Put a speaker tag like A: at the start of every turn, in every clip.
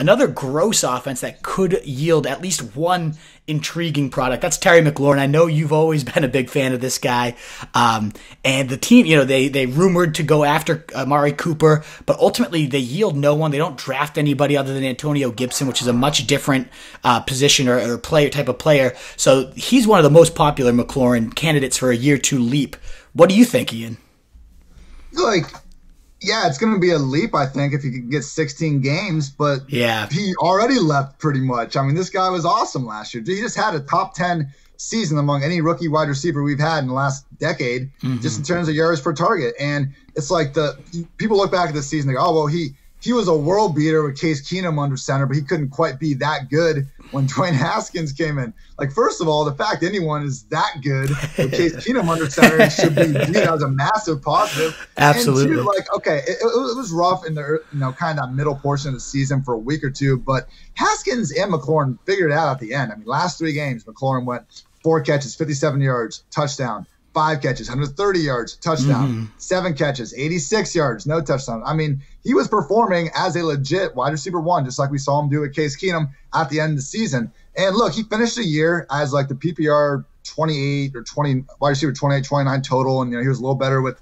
A: another gross offense that could yield at least one intriguing product. That's Terry McLaurin. I know you've always been a big fan of this guy. And the team, they rumored to go after Amari Cooper, but ultimately they yield no one. They don't draft anybody other than Antonio Gibson, which is a much different position or player type of player. So he's one of the most popular McLaurin candidates for a year 2 leap. What do you think, Ian?
B: Yeah, it's going to be a leap, I think, if he can get 16 games, but
A: yeah,
B: he already left pretty much. I mean, this guy was awesome last year. He just had a top 10 season among any rookie wide receiver we've had in the last decade, just in terms of yards per target. And it's like people look back at the season and go, oh, well, he was a world beater with Case Keenum under center, but he couldn't quite be that good when Dwayne Haskins came in. Like, first of all, the fact anyone is that good with Case Keenum under center should be viewed as a massive positive.
A: Absolutely.
B: And two, okay, it was rough in the kind of that middle portion of the season for a week or two, but Haskins and McLaurin figured it out at the end. I mean, last 3 games, McLaurin went 4 catches, 57 yards, touchdown. 5 catches, 130 yards, touchdown. 7 catches, 86 yards, no touchdown. I mean, he was performing as a legit wide receiver 1, just like we saw him do with Case Keenum at the end of the season. And look, he finished the year as like the PPR 28 or 20 wide receiver 28, 29 total, and he was a little better with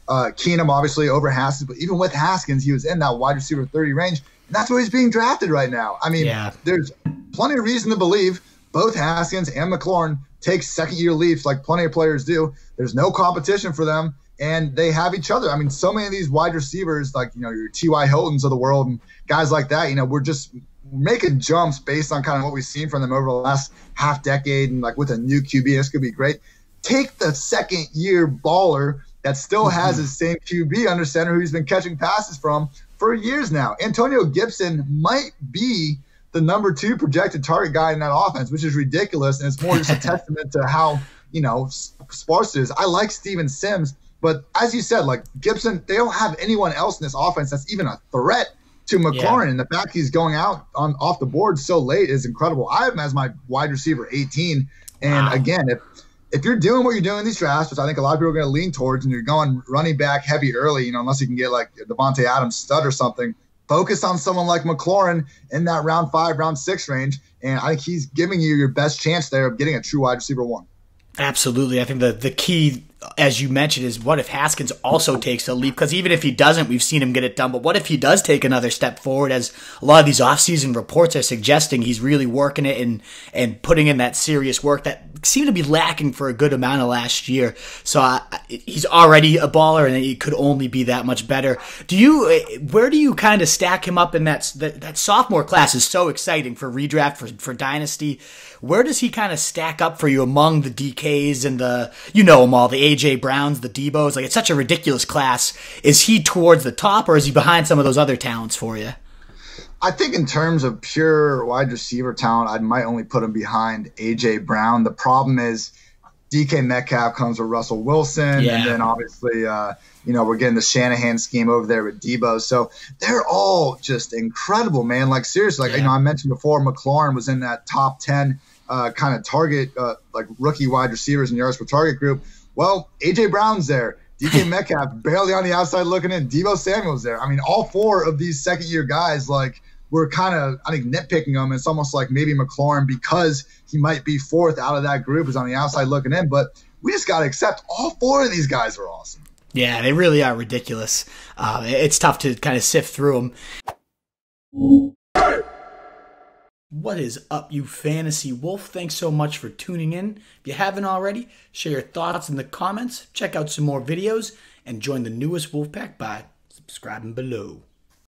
B: Keenum, obviously over Haskins. But even with Haskins, he was in that wide receiver 30 range, and that's where he's being drafted right now. I mean, there's plenty of reason to believe both Haskins and McLaurin take second-year leaps like plenty of players do. There's no competition for them, and they have each other. I mean, so many of these wide receivers, like, your T.Y. Hiltons of the world and guys like that, we're just making jumps based on kind of what we've seen from them over the last half decade, and like with a new QB, this could be great. Take the second-year baller that still has his same QB under center who he's been catching passes from for years now. Antonio Gibson might be the number 2 projected target guy in that offense, which is ridiculous, and it's more just a testament to how sparse it is. I like Steven Sims, but as you said, like Gibson, they don't have anyone else in this offense that's even a threat to McLaurin, and the fact he's going out off the board so late is incredible. I have him as my wide receiver 18, and again, if you're doing what you're doing in these drafts, which I think a lot of people are going to lean towards, and you're going running back heavy early, unless you can get like Devontae Adams stud or something, focus on someone like McLaurin in that round 5, round 6 range, and I think he's giving you your best chance there of getting a true wide receiver 1.
A: Absolutely. I think the key, as you mentioned, is what if Haskins also takes a leap? Because even if he doesn't, we've seen him get it done. But what if he does take another step forward, as a lot of these offseason reports are suggesting he's really working it and putting in that serious work that seemed to be lacking for a good amount of last year. So he's already a baller, and he could only be that much better. Where do you kind of stack him up in that sophomore class? Is so exciting for redraft, for Dynasty. Where does he kind of stack up for you among the DKs and them all, the AJ Browns, the Debos? Like, it's such a ridiculous class. Is he towards the top, or is he behind some of those other talents for you?
B: I think in terms of pure wide receiver talent, I might only put him behind A.J. Brown. The problem is DK Metcalf comes with Russell Wilson, and then obviously, we're getting the Shanahan scheme over there with Debo. So they're all just incredible, man. Like, seriously, I mentioned before, McLaurin was in that top 10 kind of target, like rookie wide receivers and yards per target group. Well, A.J. Brown's there. DK Metcalf barely on the outside looking in. Debo Samuel's there. I mean, all 4 of these second-year guys, like, we're kind of, I think, nitpicking them. It's almost like maybe McLaurin, because he might be 4th out of that group, is on the outside looking in. But we just got to accept all 4 of these guys are awesome.
A: Yeah, they really are ridiculous. It's tough to kind of sift through them. What is up, you Fantasy Wolf? Thanks so much for tuning in. If you haven't already, share your thoughts in the comments, check out some more videos, and join the newest Wolfpack by subscribing below.